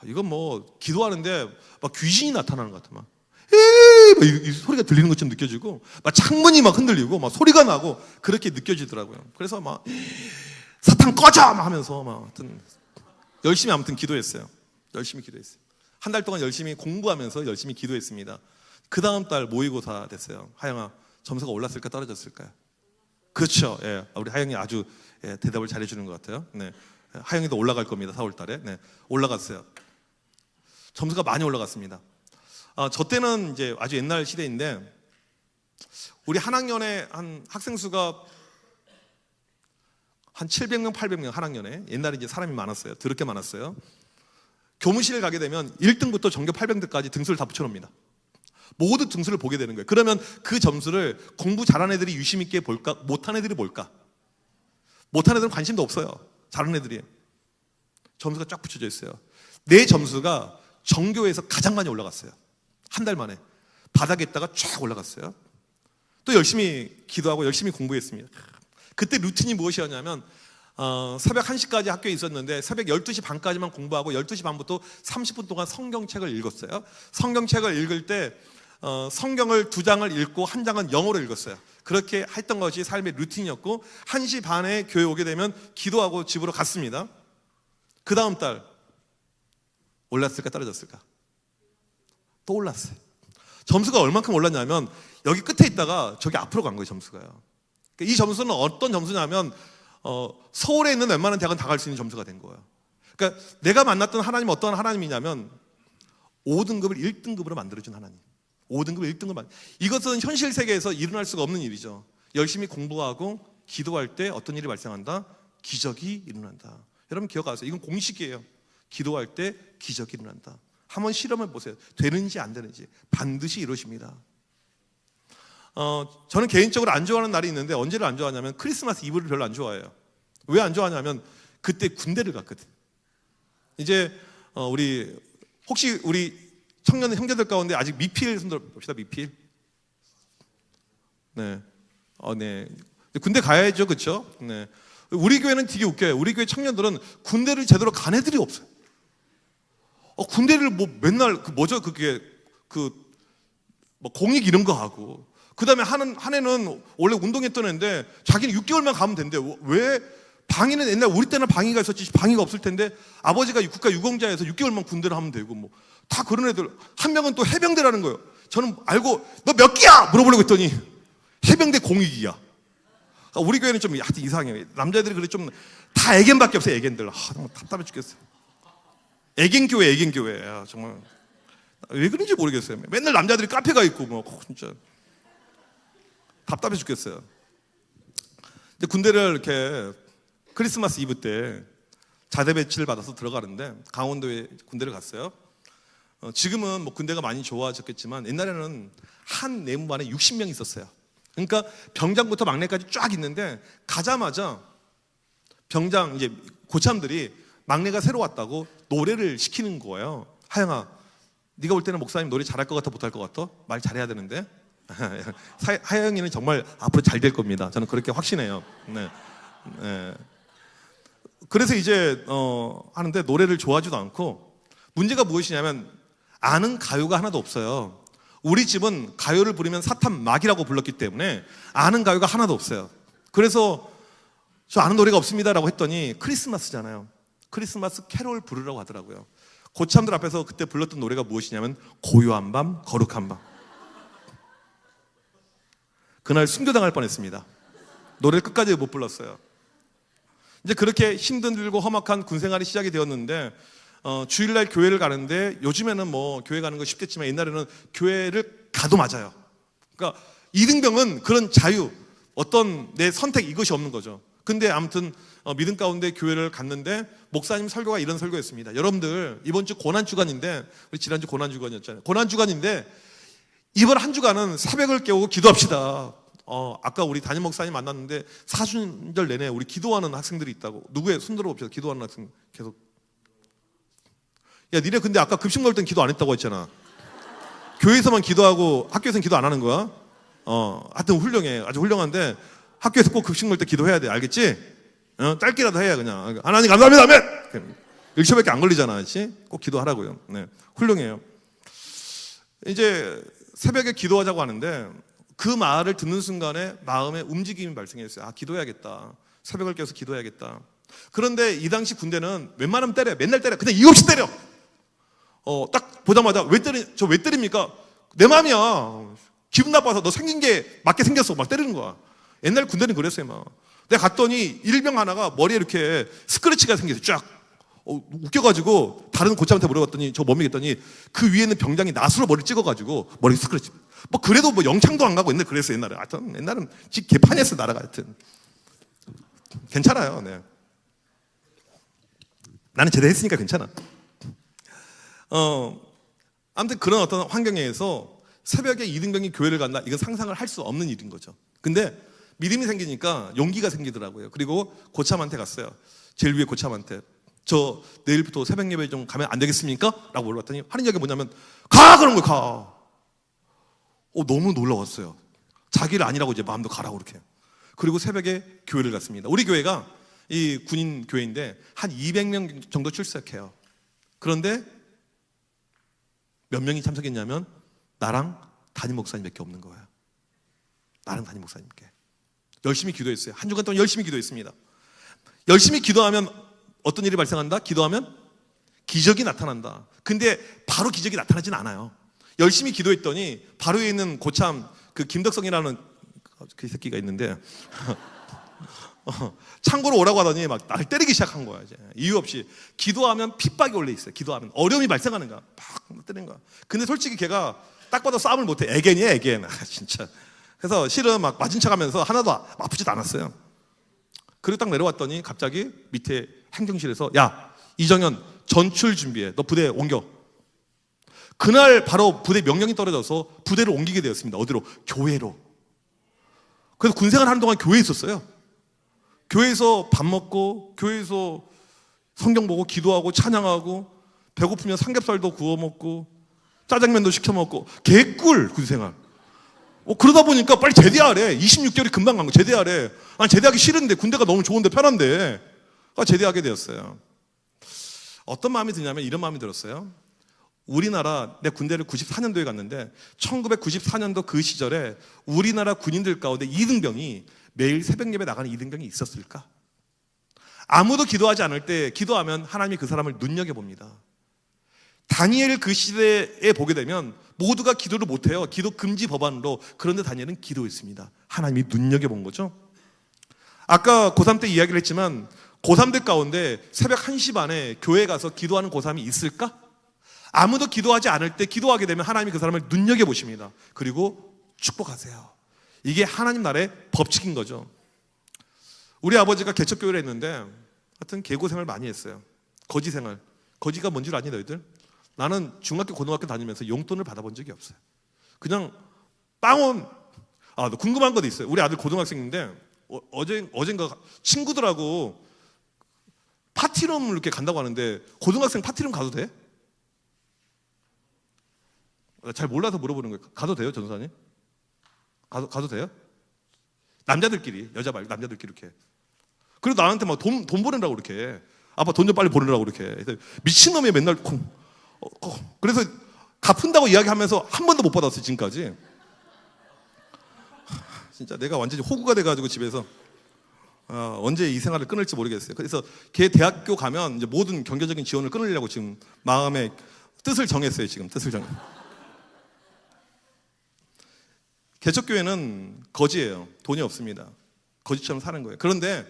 이건 뭐 기도하는데 막 귀신이 나타나는 것 같아. 막 이 소리가 들리는 것처럼 느껴지고 막 창문이 막 흔들리고 막 소리가 나고 그렇게 느껴지더라고요. 그래서 막 사탄 꺼져! 막 하면서 막 아무튼 열심히 기도했어요. 열심히 기도했어요. 한 달 동안 열심히 공부하면서 열심히 기도했습니다. 그 다음 달 모의고사 됐어요. 하영아, 점수가 올랐을까 떨어졌을까요? 그렇죠. 예, 우리 하영이 아주 대답을 잘해주는 것 같아요. 네, 하영이도 올라갈 겁니다. 4월 달에. 네, 올라갔어요. 점수가 많이 올라갔습니다. 저 때는 이제 아주 옛날 시대인데 우리 한 학년에 한 학생 수가 한 700명, 800명 한 학년에. 옛날에 이제 사람이 많았어요. 더럽게 많았어요. 교무실에 가게 되면 1등부터 전교 800등까지 등수를 다 붙여놓습니다. 모두 등수를 보게 되는 거예요. 그러면 그 점수를 공부 잘하는 애들이 유심 있게 볼까? 못한 애들이 볼까? 못한 애들은 관심도 없어요. 잘하는 애들이. 점수가 쫙 붙여져 있어요. 내 점수가 전교에서 가장 많이 올라갔어요. 한 달 만에. 바닥에 있다가 쫙 올라갔어요. 또 열심히 기도하고 열심히 공부했습니다. 그때 루틴이 무엇이었냐면 새벽 1시까지 학교에 있었는데 새벽 12시 반까지만 공부하고 12시 반부터 30분 동안 성경책을 읽었어요. 성경책을 읽을 때 성경을 2장을 읽고 1장은 영어로 읽었어요. 그렇게 했던 것이 삶의 루틴이었고 1시 반에 교회 오게 되면 기도하고 집으로 갔습니다. 그 다음 달 올랐을까 떨어졌을까? 또 올랐어요. 점수가 얼만큼 올랐냐면 여기 끝에 있다가 저기 앞으로 간 거예요. 점수가요. 이 점수는 어떤 점수냐면 서울에 있는 웬만한 대학은 다 갈 수 있는 점수가 된 거예요. 그러니까 내가 만났던 하나님은 어떤 하나님이냐면 5등급을 1등급으로 만들어준 하나님. 5등급을 1등급 이것은 현실 세계에서 일어날 수가 없는 일이죠. 열심히 공부하고 기도할 때 어떤 일이 발생한다? 기적이 일어난다. 여러분 기억하세요. 이건 공식이에요. 기도할 때 기적이 일어난다. 한번 실험해 보세요. 되는지 안 되는지 반드시 이루어집니다. 저는 개인적으로 안 좋아하는 날이 있는데 언제를 안 좋아하냐면 크리스마스 이브를 별로 안 좋아해요. 왜 안 좋아하냐면 그때 군대를 갔거든. 이제 혹시 우리 청년 형제들 가운데 아직 미필 손들어 봅시다. 미필. 네. 네. 군대 가야죠, 그렇죠? 네. 우리 교회는 되게 웃겨요. 우리 교회 청년들은 군대를 제대로 간 애들이 없어요. 군대를 뭐 맨날 뭐 공익 이런 거 하고, 그 다음에 한 애는 원래 운동했던 애인데 자기는 6개월만 가면 된대. 왜? 방위는 옛날 우리 때는 방위가 있었지 방위가 없을 텐데 아버지가 국가 유공자에서 6개월만 군대를 하면 되고 뭐 다 그런 애들. 한 명은 또 해병대라는 거예요. 저는 알고 너 몇 기야? 물어보려고 했더니 해병대 공익이야. 우리 교회는 좀 하여튼 이상해요. 남자들이 그래 좀 다 애견밖에 없어요. 애견들. 정말 답답해 죽겠어요. 애견교회. 정말 왜 그런지 모르겠어요. 맨날 남자들이 카페가 있고 뭐 진짜 답답해 죽겠어요. 근데 군대를 이렇게 크리스마스 이브 때 자대 배치를 받아서 들어가는데 강원도에 군대를 갔어요. 지금은 뭐 군대가 많이 좋아졌겠지만 옛날에는 한 내무반에 60명 있었어요. 그러니까 병장부터 막내까지 쫙 있는데 가자마자 병장 이제 고참들이 막내가 새로 왔다고 노래를 시키는 거예요. 하영아, 네가 볼 때는 목사님 노래 잘할 것 같아 못할 것 같아? 말 잘해야 되는데. 하영이는 정말 앞으로 잘 될 겁니다. 저는 그렇게 확신해요. 네. 네. 그래서 이제 하는데 노래를 좋아하지도 않고 문제가 무엇이냐면 아는 가요가 하나도 없어요. 우리 집은 가요를 부르면 사탄 막이라고 불렀기 때문에 아는 가요가 하나도 없어요. 그래서 저 아는 노래가 없습니다라고 했더니 크리스마스잖아요. 크리스마스 캐롤 부르라고 하더라고요. 고참들 앞에서 그때 불렀던 노래가 무엇이냐면 고요한 밤 거룩한 밤. 그날 순교당할 뻔했습니다. 노래를 끝까지 못 불렀어요. 이제 그렇게 힘들고 험악한 군생활이 시작이 되었는데 주일날 교회를 가는데 요즘에는 뭐 교회 가는 거 쉽겠지만 옛날에는 교회를 가도 맞아요. 그러니까 이등병은 그런 자유, 어떤 내 선택 이것이 없는 거죠. 근데 아무튼 믿음 가운데 교회를 갔는데 목사님 설교가 이런 설교였습니다. 여러분들 이번 주 고난주간인데 우리 지난주 고난주간이었잖아요. 고난주간인데 이번 한 주간은 새벽을 깨우고 기도합시다. 아까 우리 담임 목사님 만났는데 사순절 내내 우리 기도하는 학생들이 있다고. 누구의 손 들어봅시다. 기도하는 학생 계속. 야, 니네 근데 아까 급식 먹을 땐 기도 안 했다고 했잖아. 교회에서만 기도하고 학교에서는 기도 안 하는 거야? 하여튼 훌륭해. 아주 훌륭한데 학교에서 꼭 급식 먹을 때 기도해야 돼. 알겠지? 짧게라도 해야 그냥. 하나님 감사합니다. 아멘! 1초밖에 안 걸리잖아. 그렇지? 꼭 기도하라고요. 네, 훌륭해요. 이제 새벽에 기도하자고 하는데 그 말을 듣는 순간에 마음에 움직임이 발생했어요. 기도해야겠다. 새벽을 깨워서 기도해야겠다. 그런데 이 당시 군대는 웬만하면 때려. 맨날 때려. 그냥 이유 없이 때려. 딱 보자마자 왜 때립니까? 내 맘이야. 기분 나빠서 너 생긴 게 맞게 생겼어. 막 때리는 거야. 옛날 군대는 그랬어요. 막. 내가 갔더니 일병 하나가 머리에 이렇게 스크래치가 생겼어. 쫙. 웃겨가지고 다른 고참한테 물어봤더니 저 뭡니까 했더니 그 위에는 병장이 낫으로 머리를 찍어가지고 머리 스크래치. 뭐 그래도 뭐 영창도 안 가고 옛날에 그랬어. 옛날에. 하여튼 옛날은 집 개판이었어. 나라가 하여튼. 괜찮아요. 네. 나는 제대로 했으니까 괜찮아. 아무튼 그런 어떤 환경에서 새벽에 이등병이 교회를 간다. 이건 상상을 할 수 없는 일인 거죠. 근데 믿음이 생기니까 용기가 생기더라고요. 그리고 고참한테 갔어요. 제일 위에 고참한테. 저 내일부터 새벽 예배 좀 가면 안 되겠습니까? 라고 물어봤더니 하는 이야기가 뭐냐면 가! 그런 거야. 가. 너무 놀라웠어요. 자기를 아니라고 이제 마음도 가라고 그렇게. 그리고 새벽에 교회를 갔습니다. 우리 교회가 이 군인 교회인데 한 200명 정도 출석해요. 그런데 몇 명이 참석했냐면 나랑 담임 목사님밖에 없는 거예요. 나랑 담임 목사님께. 열심히 기도했어요. 한 주간 동안 열심히 기도했습니다. 열심히 기도하면 어떤 일이 발생한다? 기도하면 기적이 나타난다. 근데 바로 기적이 나타나진 않아요. 열심히 기도했더니 바로 위에 있는 고참 그 김덕성이라는 그 새끼가 있는데 창고로 오라고 하더니 막 나를 때리기 시작한 거야. 이제 이유 없이 기도하면 핍박이 올려 있어요. 기도하면 어려움이 발생하는 거야. 막 때리는 거야. 근데 솔직히 걔가 딱 봐도 싸움을 못해. 애견이야 애견. 진짜. 그래서 실은 막 맞은 척하면서 하나도 아프지도 않았어요. 그리고 딱 내려왔더니 갑자기 밑에 행정실에서 야 이정현 전출 준비해. 너 부대 옮겨. 그날 바로 부대 명령이 떨어져서 부대를 옮기게 되었습니다. 어디로? 교회로. 그래서 군생활 하는 동안 교회에 있었어요. 교회에서 밥 먹고 교회에서 성경 보고 기도하고 찬양하고 배고프면 삼겹살도 구워 먹고 짜장면도 시켜 먹고 개꿀 군생활. 그러다 보니까 빨리 제대하래. 26개월이 금방 간 거. 제대하래. 아니 제대하기 싫은데 군대가 너무 좋은데 편한데 제대하게 되었어요. 어떤 마음이 드냐면 이런 마음이 들었어요. 우리나라 내 군대를 94년도에 갔는데 1994년도 그 시절에 우리나라 군인들 가운데 이등병이 매일 새벽 예배 나가는 이등병이 있었을까? 아무도 기도하지 않을 때 기도하면 하나님이 그 사람을 눈여겨봅니다. 다니엘 그 시대에 보게 되면 모두가 기도를 못해요. 기도 금지 법안으로. 그런데 다니엘은 기도했습니다. 하나님이 눈여겨본 거죠. 아까 고3 때 이야기를 했지만 고3들 가운데 새벽 1시 반에 교회 가서 기도하는 고3이 있을까? 아무도 기도하지 않을 때 기도하게 되면 하나님이 그 사람을 눈여겨보십니다. 그리고 축복하세요. 이게 하나님 나라의 법칙인 거죠. 우리 아버지가 개척교회를 했는데 하여튼 개고생을 많이 했어요. 거지생활. 거지가 뭔 줄 아니 너희들? 나는 중학교 고등학교 다니면서 용돈을 받아본 적이 없어요. 그냥 빵원. 너 궁금한 것도 있어요. 우리 아들 고등학생인데 어젠가 친구들하고 파티룸을 이렇게 간다고 하는데 고등학생 파티룸 가도 돼? 잘 몰라서 물어보는 거예요. 가도 돼요, 전도사님? 가도 돼요? 남자들끼리, 여자 말고 남자들끼리 이렇게. 그리고 나한테 막 돈 보내라고 그렇게. 아빠 돈 좀 빨리 보내라고 그렇게. 미친놈이 맨날 그래서 갚은다고 이야기하면서 한 번도 못 받았어요, 지금까지. 진짜 내가 완전히 호구가 돼가지고 집에서 언제 이 생활을 끊을지 모르겠어요. 그래서 걔 대학교 가면 이제 모든 경제적인 지원을 끊으려고 지금 마음에 뜻을 정했어요. 지금 뜻을 정해. 개척교회는 거지예요. 돈이 없습니다. 거지처럼 사는 거예요. 그런데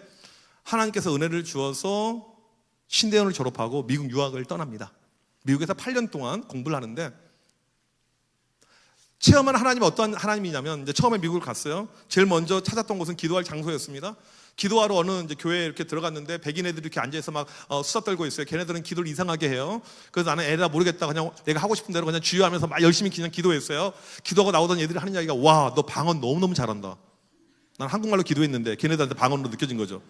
하나님께서 은혜를 주어서 신대원을 졸업하고 미국 유학을 떠납니다. 미국에서 8년 동안 공부를 하는데 체험한 하나님이 어떠한 하나님이냐면 이제 처음에 미국을 갔어요. 제일 먼저 찾았던 곳은 기도할 장소였습니다. 기도하러 어느 이제 교회에 이렇게 들어갔는데 백인 애들이 이렇게 앉아서 막 수다 떨고 있어요. 걔네들은 기도를 이상하게 해요. 그래서 나는 애라 모르겠다. 그냥 내가 하고 싶은 대로 그냥 주의하면서 막 열심히 그냥 기도했어요. 기도하고 나오던 애들이 하는 이야기가 와, 너 방언 너무너무 잘한다. 난 한국말로 기도했는데 걔네들한테 방언으로 느껴진 거죠.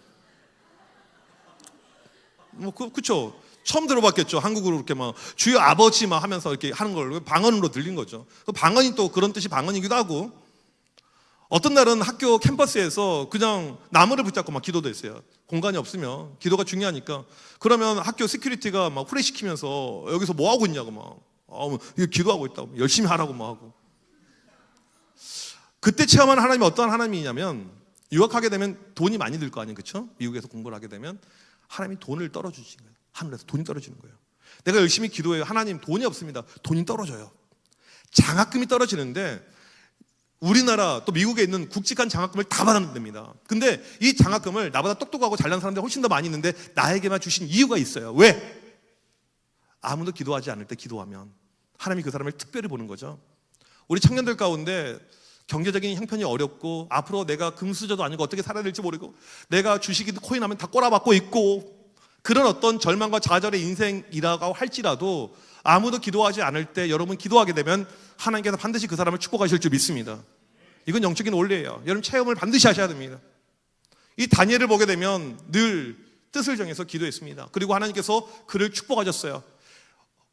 그쵸. 처음 들어봤겠죠. 한국어로 이렇게 막 주여 아버지 막 하면서 이렇게 하는 걸 방언으로 들린 거죠. 그 방언이 또 그런 뜻이 방언이기도 하고 어떤 날은 학교 캠퍼스에서 그냥 나무를 붙잡고 막 기도도 했어요. 공간이 없으면 기도가 중요하니까. 그러면 학교 시큐리티가 막 후레시키면서 여기서 뭐 하고 있냐고 막 이거 기도하고 있다고 열심히 하라고 막 하고. 그때 체험한 하나님이 어떠한 하나님이냐면 유학하게 되면 돈이 많이 들 거 아니에요. 그렇죠? 미국에서 공부를 하게 되면 하나님이 돈을 떨어주시는 거예요. 하늘에서 돈이 떨어지는 거예요. 내가 열심히 기도해요. 하나님 돈이 없습니다. 돈이 떨어져요. 장학금이 떨어지는데 우리나라 또 미국에 있는 굵직한 장학금을 다 받아냅니다. 근데 이 장학금을 나보다 똑똑하고 잘난 사람들이 훨씬 더 많이 있는데 나에게만 주신 이유가 있어요. 왜? 아무도 기도하지 않을 때 기도하면 하나님이 그 사람을 특별히 보는 거죠. 우리 청년들 가운데 경제적인 형편이 어렵고 앞으로 내가 금수저도 아니고 어떻게 살아야 될지 모르고 내가 주식이 코인 하면 다 꼬라박고 있고 그런 어떤 절망과 좌절의 인생이라고 할지라도 아무도 기도하지 않을 때 여러분 기도하게 되면 하나님께서 반드시 그 사람을 축복하실 줄 믿습니다. 이건 영적인 원리예요. 여러분 체험을 반드시 하셔야 됩니다. 이 다니엘을 보게 되면 늘 뜻을 정해서 기도했습니다. 그리고 하나님께서 그를 축복하셨어요.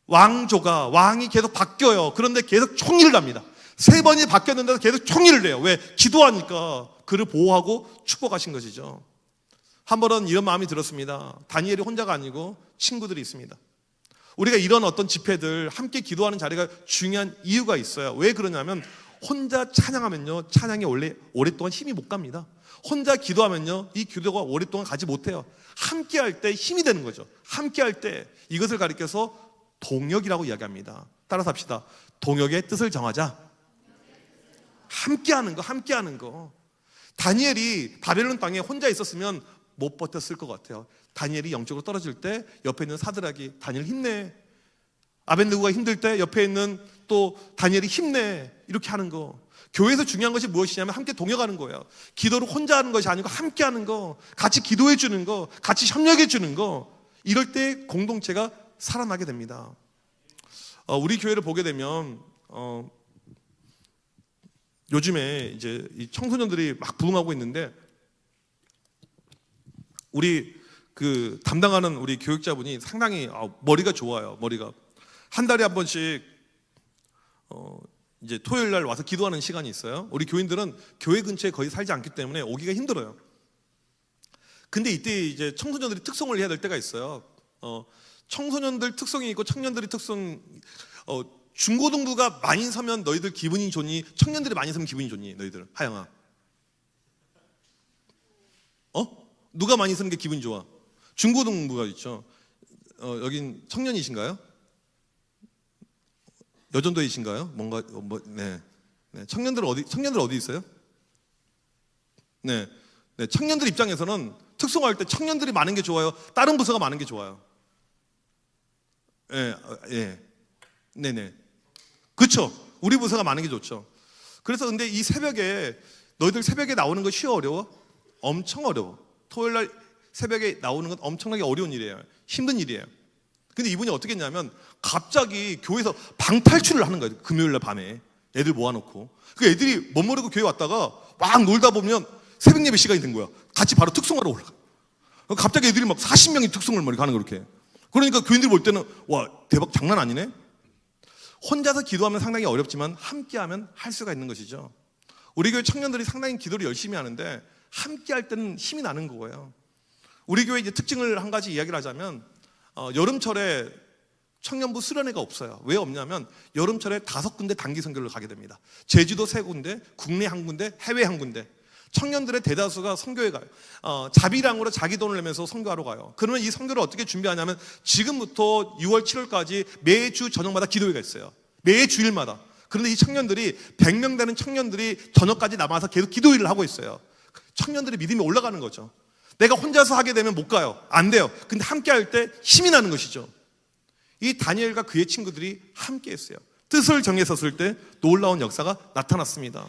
왕이 계속 바뀌어요. 그런데 계속 총리를 합니다. 3번이 바뀌었는데도 계속 총리를 해요. 왜? 기도하니까 그를 보호하고 축복하신 것이죠. 한 번은 이런 마음이 들었습니다. 다니엘이 혼자가 아니고 친구들이 있습니다. 우리가 이런 어떤 집회들 함께 기도하는 자리가 중요한 이유가 있어요. 왜 그러냐면 혼자 찬양하면요, 찬양이 원래 오랫동안 힘이 못 갑니다. 혼자 기도하면요, 이 기도가 오랫동안 가지 못해요. 함께 할 때 힘이 되는 거죠. 함께 할 때 이것을 가리켜서 동역이라고 이야기합니다. 따라서 합시다. 동역의 뜻을 정하자. 함께 하는 거. 다니엘이 바벨론 땅에 혼자 있었으면 못 버텼을 것 같아요. 다니엘이 영적으로 떨어질 때 옆에 있는 사드락이 다니엘 힘내, 아벤느고가 힘들 때 옆에 있는 또 다니엘이 힘내, 이렇게 하는 거. 교회에서 중요한 것이 무엇이냐면 함께 동역하는 거예요. 기도를 혼자 하는 것이 아니고 함께 하는 거, 같이 기도해 주는 거, 같이 협력해 주는 거. 이럴 때 공동체가 살아나게 됩니다. 우리 교회를 보게 되면 요즘에 이제 이 청소년들이 막 부흥하고 있는데, 우리 그 담당하는 우리 교육자분이 상당히 머리가 좋아요. 머리가 한 달에 한 번씩 이제 토요일 날 와서 기도하는 시간이 있어요. 우리 교인들은 교회 근처에 거의 살지 않기 때문에 오기가 힘들어요. 근데 이때 이제 청소년들이 특송을 해야 될 때가 있어요. 청소년들 특성이 있고 청년들이 특성. 중고등부가 많이 서면 너희들 기분이 좋니? 청년들이 많이 서면 기분이 좋니? 너희들 하영아, 누가 많이 서는 게 기분이 좋아? 중고등부가 있죠. 여긴 청년이신가요? 여전도이신가요? 뭔가 네. 청년들 어디 있어요? 네. 청년들 입장에서는 특송할 때 청년들이 많은 게 좋아요? 다른 부서가 많은 게 좋아요? 네네. 그렇죠. 우리 부서가 많은 게 좋죠. 그래서 근데 이 새벽에 너희들 새벽에 나오는 거 쉬워 어려워? 엄청 어려워. 토요일 날 새벽에 나오는 건 엄청나게 어려운 일이에요. 힘든 일이에요. 근데 이분이 어떻게 했냐면 갑자기 교회에서 방탈출을 하는 거예요. 금요일 날 밤에 애들 모아놓고. 그 애들이 멋모르고 교회 왔다가 막 놀다 보면 새벽 예배 시간이 된 거야. 같이 바로 특송하러 올라가. 갑자기 애들이 막 40명이 특송을 가는 거 그렇게. 그러니까 교인들이 볼 때는 와, 대박, 장난 아니네. 혼자서 기도하면 상당히 어렵지만 함께하면 할 수가 있는 것이죠. 우리 교회 청년들이 상당히 기도를 열심히 하는데 함께 할 때는 힘이 나는 거예요. 우리 교회 이제 특징을 한 가지 이야기를 하자면 여름철에 청년부 수련회가 없어요. 왜 없냐면 여름철에 5군데 단기 선교를 가게 됩니다. 제주도 3군데, 국내 1군데, 해외 1군데. 청년들의 대다수가 선교에 가요. 자비량으로 자기 돈을 내면서 선교하러 가요. 그러면 이 선교를 어떻게 준비하냐면 지금부터 6월, 7월까지 매주 저녁마다 기도회가 있어요. 매 주일마다. 그런데 이 청년들이 100명 되는 청년들이 저녁까지 남아서 계속 기도회를 하고 있어요. 청년들의 믿음이 올라가는 거죠. 내가 혼자서 하게 되면 못 가요. 안 돼요. 근데 함께 할 때 힘이 나는 것이죠. 이 다니엘과 그의 친구들이 함께 했어요. 뜻을 정해 섰을 때 놀라운 역사가 나타났습니다.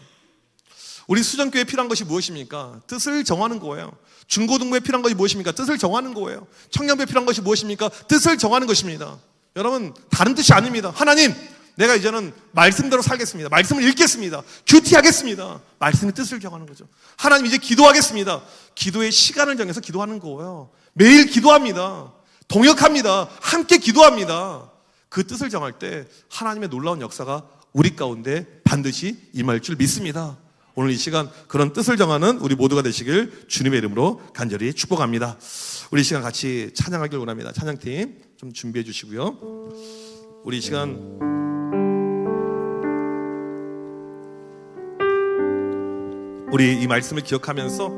우리 수정교회에 필요한 것이 무엇입니까? 뜻을 정하는 거예요. 중고등부에 필요한 것이 무엇입니까? 뜻을 정하는 거예요. 청년부에 필요한 것이 무엇입니까? 뜻을 정하는 것입니다. 여러분, 다른 뜻이 아닙니다. 하나님, 내가 이제는 말씀대로 살겠습니다. 말씀을 읽겠습니다. 큐티하겠습니다. 말씀의 뜻을 정하는 거죠. 하나님, 이제 기도하겠습니다. 기도의 시간을 정해서 기도하는 거예요. 매일 기도합니다. 동역합니다. 함께 기도합니다. 그 뜻을 정할 때 하나님의 놀라운 역사가 우리 가운데 반드시 임할 줄 믿습니다. 오늘 이 시간 그런 뜻을 정하는 우리 모두가 되시길 주님의 이름으로 간절히 축복합니다. 우리 이 시간 같이 찬양하길 원합니다. 찬양팀 좀 준비해 주시고요. 우리 이 시간 우리 이 말씀을 기억하면서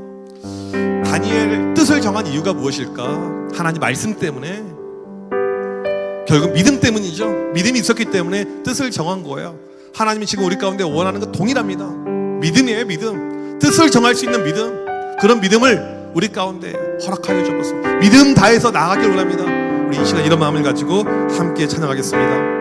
다니엘 뜻을 정한 이유가 무엇일까? 하나님 말씀 때문에, 결국 믿음 때문이죠. 믿음이 있었기 때문에 뜻을 정한 거예요. 하나님이 지금 우리 가운데 원하는 것 동일합니다. 믿음이에요, 믿음. 뜻을 정할 수 있는 믿음. 그런 믿음을 우리 가운데 허락하여 주옵소서. 믿음 다해서 나아가길 원합니다. 우리 이 시간 이런 마음을 가지고 함께 찬양하겠습니다.